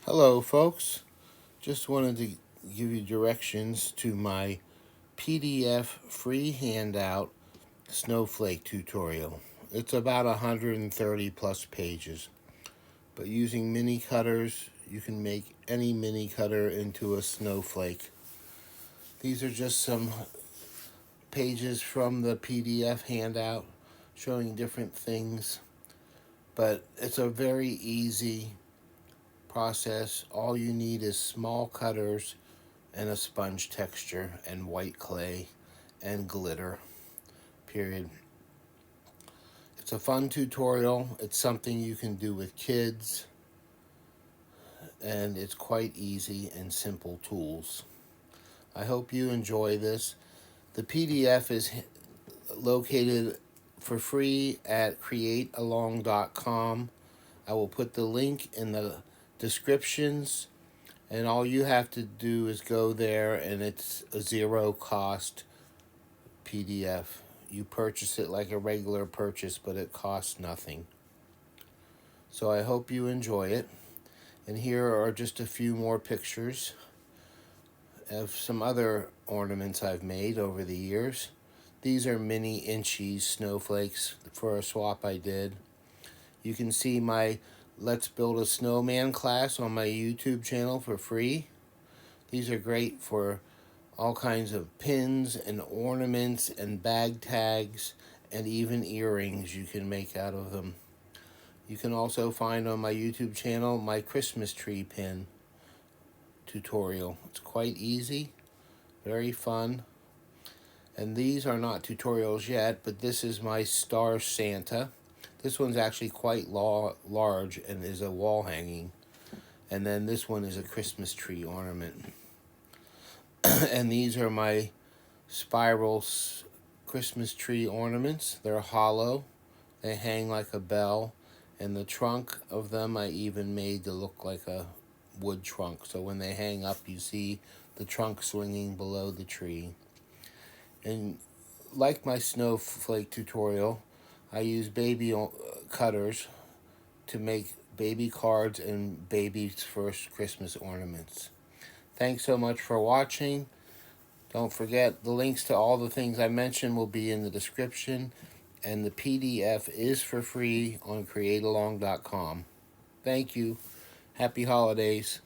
Hello folks, just wanted to give you directions to my PDF free handout snowflake tutorial. It's about 130 plus pages, but using mini cutters you can make any mini cutter into a snowflake. These are just some pages from the PDF handout showing different things, but it's a very easy process. All you need is small cutters and a sponge texture and white clay and glitter, period. It's a fun tutorial. It's something you can do with kids, and it's quite easy and simple tools. I hope you enjoy this. The PDF is located for free at createalong.com. I will put the link in the descriptions, and all you have to do is go there, and it's a zero cost PDF. You purchase it like a regular purchase, but it costs nothing. So I hope you enjoy it. And here are just a few more pictures of some other ornaments I've made over the years. These are mini inchies snowflakes for a swap I did. You can see my Let's Build a Snowman class on my YouTube channel for free. These are great for all kinds of pins and ornaments and bag tags and even earrings you can make out of them. You can also find on my YouTube channel my Christmas tree pin tutorial. It's quite easy, very fun. And these are not tutorials yet, but this is my Star Santa. This one's actually quite large and is a wall hanging. And then this one is a Christmas tree ornament. And these are my spiral Christmas tree ornaments. They're hollow. They hang like a bell. And the trunk of them I even made to look like a wood trunk. So when they hang up, you see the trunk swinging below the tree. And like my snowflake tutorial, I use baby cutters to make baby cards and baby's first Christmas ornaments. Thanks so much for watching. Don't forget, the links to all the things I mentioned will be in the description, and the PDF is for free on createalong.com. Thank you. Happy holidays.